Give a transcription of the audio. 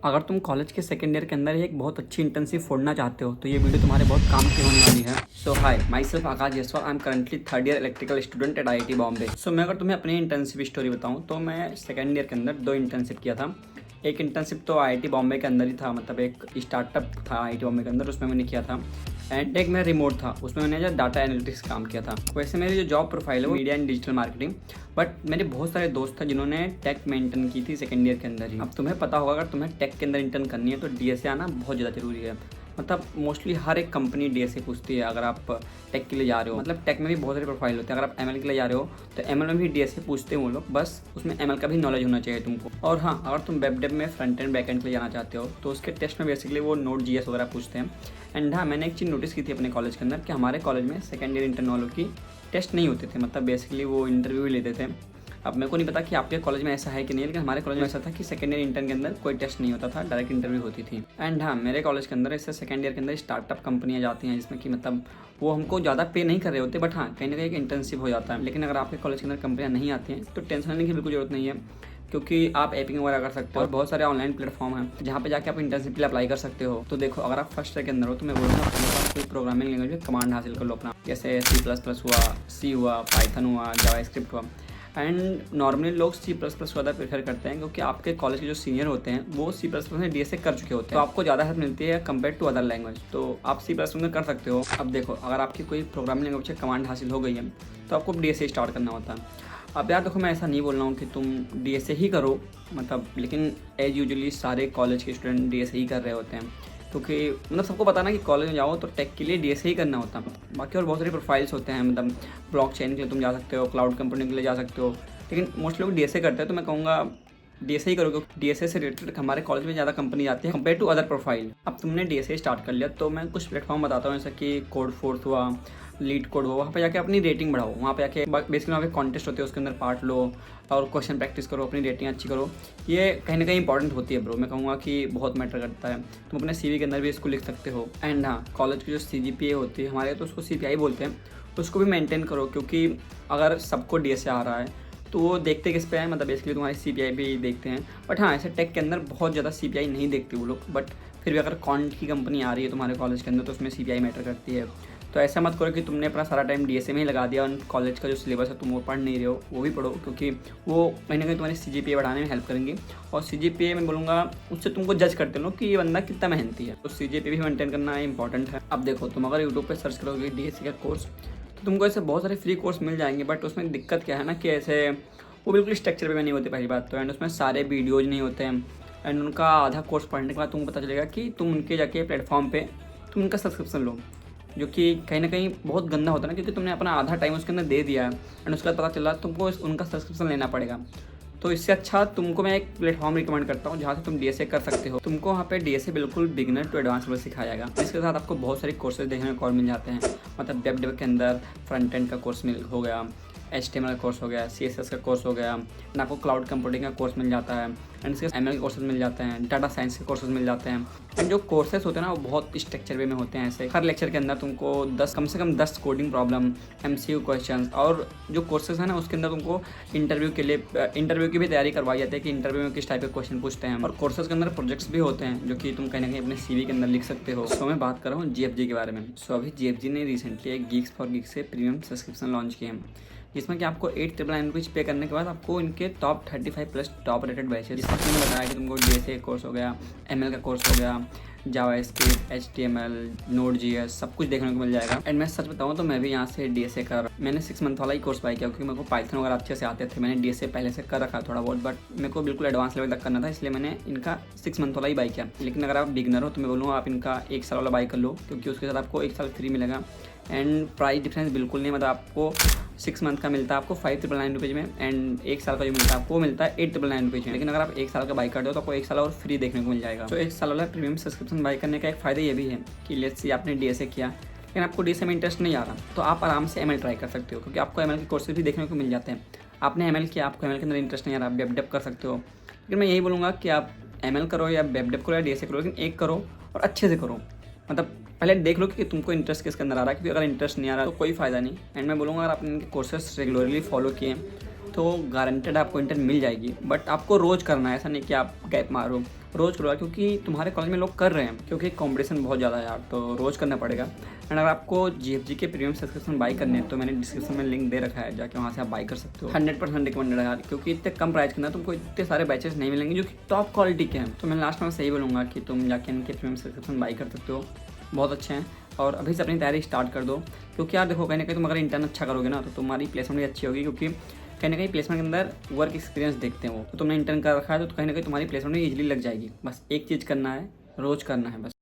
अगर तुम कॉलेज के सेकेंड ईयर के अंदर एक बहुत अच्छी इंटर्नशिप फोड़ना चाहते हो तो ये वीडियो तुम्हारे बहुत काम की होने वाली है। So hi, myself Akash Jaiswal, I am currently third year electrical student at IIT Bombay. So मैं अगर तुम्हें अपनी इंटर्नशिप स्टोरी बताऊँ तो मैं सेकेंड ईयर के अंदर 2 इंटर्नशिप किया था। एक इंटर्नशिप तो IIT बॉम्बे के अंदर ही था, मतलब एक स्टार्टअप था IIT बॉम्बे के अंदर, उसमें मैंने किया था। एंड एक मेरा रिमोट था, उसमें मैंने जो डाटा एनालिटिक्स काम किया था। वैसे मेरी जो जॉब प्रोफाइल है वो media and digital marketing, but मेरे बहुत सारे दोस्त थे जिन्होंने टेक में इंटर्न की थी सेकेंड ईयर के अंदर ही। अब तुम्हें पता होगा अगर तुम्हें टेक के अंदर इंटर्न करनी है तो DSA आना बहुत ज़्यादा जरूरी है। मतलब मोस्टली हर एक कंपनी DSA पूछती है अगर आप टेक के लिए जा रहे हो। मतलब टेक में भी बहुत सारे प्रोफाइल होते हैं, अगर आप ML के लिए जा रहे हो तो ML में भी DSA पूछते हैं वो लोग, बस उसमें ML का भी नॉलेज होना चाहिए तुमको। और हाँ, अगर तुम वेब डेव में फ्रंट एंड बैक एंड के लिए जाना चाहते हो तो उसके टेस्ट में बेसिकली वो Node.js वगैरह पूछते हैं। एंड हाँ, मैंने एक चीज़ नोटिस की थी अपने कॉलेज के अंदर कि हमारे कॉलेज में सेकेंड ईयर इंटर्न वालों की टेस्ट नहीं होते थे, मतलब बेसिकली वो इंटरव्यू ही लेते थे। अब मेरे को नहीं पता कि आपके कॉलेज में ऐसा है कि नहीं, लेकिन हमारे कॉलेज में ऐसा था कि सेकेंड ईयर इंटर्न के अंदर कोई टेस्ट नहीं होता था, डायरेक्ट इंटरव्यू होती थी। एंड हाँ, मेरे कॉलेज के अंदर इससे सेकेंड ईयर के अंदर स्टार्टअप कंपनियाँ जाती हैं जिसमें कि मतलब वो हमको ज़्यादा पे नहीं कर रहे होते, बट हाँ कहीं ना कहीं एक इंटर्नशिप हो जाता है। लेकिन अगर आपके कॉलेज के अंदर कंपनियाँ नहीं आती हैं तो टेंशन लेने की बिल्कुल जरूरत नहीं है, क्योंकि आप एपिंग वगैरह कर सकते हो और बहुत सारे ऑनलाइन प्लेटफॉर्म हैं जहाँ पे जाके आप इंटर्नशिप के लिए अप्लाई कर सकते हो। तो देखो, अगर आप फर्स्ट ईयर के अंदर हो तो मैं बोलूँगा अपने पास कोई प्रोग्रामिंग लैंग्वेज में कमांड हासिल कर लो अपना, जैसे C++ हुआ, C हुआ, पाइथन हुआ, जावास्क्रिप्ट हुआ। एंड नॉर्मली लोग C++ ज़्यादा प्रेफर करते हैं क्योंकि आपके कॉलेज के जो सीनियर होते हैं वो C++ में DSA कर चुके होते हैं, तो आपको ज़्यादा हेल्प मिलती है कंपेयर टू अदर लैंग्वेज। तो आप C++ में कर सकते हो। अब देखो, अगर आपकी कोई प्रोग्रामिंग लैंग्वेज से कमांड हासिल हो गई है तो आपको DSA स्टार्ट करना होता है। अब यार देखो, मैं ऐसा नहीं बोल रहा हूँ कि तुम DSA ही करो, मतलब, लेकिन एज यूजुअली सारे कॉलेज के स्टूडेंट DSA ही कर रहे होते हैं, क्योंकि मतलब सबको पता ना कि कॉलेज में जाओ तो टेक के लिए DSA ही करना होता है। बाकी और बहुत सारे प्रोफाइल्स होते हैं, मतलब ब्लॉकचेन के लिए तुम जा सकते हो, क्लाउड कंप्यूटिंग के लिए जा सकते हो, लेकिन मोस्ट लोग DSA करते हैं। तो मैं कहूँगा DSA ही करो, क्योंकि DSA से रिलेटेड हमारे कॉलेज में ज़्यादा कंपनी आती है कंपेयर टू अदर प्रोफाइल। अब तुमने DSA स्टार्ट कर लिया तो मैं कुछ प्लेटफॉर्म बताता हूँ, जैसे कि कोड फोर्स हुआ, लीड कोड हो। वहाँ पे जाके अपनी रेटिंग बढ़ाओ, वहाँ पे जाके बेसिकली वहाँ पे कॉन्टेस्ट होते हैं, उसके अंदर पार्ट लो और क्वेश्चन प्रैक्टिस करो, अपनी रेटिंग अच्छी करो। ये कहीं ना कहीं इंपॉर्टेंट होती है ब्रो, मैं कहूँगा कि बहुत मैटर करता है। तुम अपने CV के अंदर भी इसको लिख सकते हो। एंड हाँ, कॉलेज की जो CGPA होती है हमारे, तो उसको CPI बोलते हैं, उसको भी मेंटेन करो, क्योंकि अगर सबको DSA आ रहा है तो वो देखते किस पे है, मतलब बेसिकली तुम्हारी CPI भी देखते हैं। बट हाँ, ऐसे टेक के अंदर बहुत ज़्यादा CPI नहीं देखते वो लोग, बट फिर भी अगर कॉन्ट की कंपनी आ रही है तुम्हारे कॉलेज के अंदर तो उसमें CPI मैटर करती है। तो ऐसा मत करो कि तुमने अपना सारा टाइम DSA में ही लगा दिया और कॉलेज का जो सिलेबस है तुम वो पढ़ नहीं रहे हो, वो भी पढ़ो, क्योंकि वो कहीं ना कहीं तुम्हारी CGPA बढ़ाने में हेल्प करेंगी। और CGPA में बोलूँगा उससे तुमको जज करते हो कि ये बंदा कितना मेहनती है, तो CGPA भी मेंटेन करना इंपॉर्टेंट है। अब देखो, तुम अगर यूट्यूब पर सर्च करोगे DSA का कोर्स तो तुमको ऐसे बहुत सारे फ्री कोर्स मिल जाएंगे, बट उसमें दिक्कत क्या है ना कि ऐसे वो बिल्कुल स्ट्रक्चर पे नहीं होते पहली बात तो, एंड उसमें सारे वीडियोज़ नहीं होते हैं। एंड उनका आधा कोर्स पढ़ने के बाद तुमको पता चलेगा कि तुम उनके जाके प्लेटफॉर्म पे तुम उनका सब्सक्रिप्शन लो, जो कि कहीं ना कहीं बहुत गंदा होता है ना, क्योंकि तुमने अपना आधा टाइम उसके अंदर दे दिया है एंड उसके बाद पता चला तुमको उनका सब्सक्रिप्शन लेना पड़ेगा। तो इससे अच्छा तुमको मैं एक प्लेटफॉर्म रिकमेंड करता हूँ जहाँ से तुम DSA कर सकते हो। तुमको वहाँ पे DSA बिल्कुल बिगिनर टू एडवांस लेवल सिखाया जाएगा। इसके साथ आपको बहुत सारे कोर्सेज देखने को और मिल जाते हैं, मतलब वेब डेव के अंदर फ्रंट एंड का कोर्स हो गया, HTML का कोर्स हो गया, CSS का कोर्स हो गया, एंड आपको क्लाउड कंप्यूटिंग का कोर्स मिल जाता है, एंड इसके ML के कोर्सेज मिल जाते हैं, डाटा साइंस के कोर्सेज मिल जाते हैं। एंड जो कोर्सेज होते हैं ना वो बहुत स्ट्रक्चर वे में होते हैं। ऐसे हर लेक्चर के अंदर तुमको कम से कम 10 कोडिंग प्रॉब्लम, MCQ क्वेश्चंस, और जो कोर्सेज है ना उसके अंदर तुमको इंटरव्यू की भी तैयारी करवाई जाती है कि इंटरव्यू में किस टाइप के क्वेश्चन पूछते हैं। और कोर्सेज के अंदर प्रोजेक्ट्स भी होते हैं जो कि तुम कहीं ना कहीं अपने CV के अंदर लिख सकते हो। सो मैं बात कर रहा हूँ GFG के बारे में। सो अभी GFG ने रिसेंटली एक गीक्स फॉर गीक्स से प्रीमियम सब्सक्रिप्शन लॉन्च किए हैं, जिसमें कि आपको 899 रुपीज़ पे करने के बाद आपको इनके top 35 plus top rated batches, जिसमें मैंने बताया कि तुमको DSA कोर्स हो गया, ML का कोर्स हो गया, जावास्क्रिप्ट, HTML, Node.js, सब कुछ देखने को मिल जाएगा। एंड मैं सच बताऊँ तो मैं भी यहाँ से DSA कर, मैंने 6 मंथ वाला ही कोर्स बाय किया, क्योंकि मेरे को पाइथन वगैरह अच्छे से आते थे। मैंने DSA पहले से कर रखा थोड़ा बहुत, बट मेरे को बिल्कुल एडवांस लेवल तक करना था, इसलिए मैंने इनका 6 मंथ वाला ही बाय किया। लेकिन अगर आप बिगनर हो तो मैं बोलूँगा आप इनका 1 साल वाला बाय कर लो, क्योंकि उसके साथ आपको 1 साल फ्री मिलेगा। एंड प्राइस डिफरेंस बिल्कुल नहीं, मतलब आपको 6 मंथ का मिलता है आपको 599 रुपीज़ में, एंड 1 साल का जो मिलता है आपको मिलता है 899 रुपीज़ में। लेकिन अगर आप 1 साल का बाई करते हो तो आपको 1 साल और फ्री देखने को मिल जाएगा। तो 1 साल वाला प्रीमियम सब्सक्रिप्शन बाई करने का एक फ़ायदा ये भी है कि लेट्स से आपने DSA किया लेकिन आपको DSA में इंटरेस्ट नहीं आ रहा, तो आप आराम से ML ट्राई कर सकते हो, क्योंकि आपको ML के कोर्सेज भी देखने को मिल जाते हैं। आपने ML किया, आपको ML के अंदर इंटरेस्ट नहीं आ रहा, आप वेब डेव कर सकते हो। लेकिन मैं यही बोलूँगा कि आप ML करो या वेब डेव करो या DSA करो, लेकिन एक करो और अच्छे से करो। मतलब पहले देख लो कि तुमको इंटरेस्ट किसके अंदर आ रहा है, क्योंकि अगर इंटरेस्ट नहीं आ रहा तो कोई फ़ायदा नहीं। एंड मैं बोलूँगा अगर आपने इनके कोर्सेस रेगुलरली फॉलो किए तो गारंटेड आपको इंटर्न मिल जाएगी, बट आपको रोज़ करना है, ऐसा नहीं कि आप गैप मारो। रोज़ करो यार, क्योंकि तुम्हारे कॉलेज में लोग कर रहे हैं, क्योंकि कंपटीशन बहुत ज़्यादा है यार, तो रोज़ करना पड़ेगा। एंड अगर आपको GFG के प्रीमियम सब्सक्रिप्शन बाई करने हैं तो मैंने डिस्क्रिप्शन में लिंक दे रखा है, जाके वहाँ से आप बाई कर सकते हो। 100% रिकमेंडेड है यार, क्योंकि इतने कम प्राइस के अंदर तुमको इतने सारे बैचेस नहीं मिलेंगे जो कि टॉप क्वालिटी के हैं। तो मैं लास्ट में सही बोलूँगा कि तुम जाके इनके प्रीमियम सब्सक्रिप्शन बाई कर सकते हो, बहुत अच्छे हैं। और अभी से अपनी तैयारी स्टार्ट कर दो, क्योंकि यार देखो, कहीं ना कहीं तुम अगर इंटर्न अच्छा करोगे ना तो तुम्हारी प्लेसमेंट भी अच्छी होगी, क्योंकि कहीं ना कहीं प्लेसमेंट के अंदर वर्क एक्सपीरियंस देखते हैं वो। तो तुमने इंटर्न कर रखा है तो कहीं ना कहीं तुम्हारी प्लेसमेंट भी ईजिली लग जाएगी। बस एक चीज़ करना है, रोज़ करना है बस।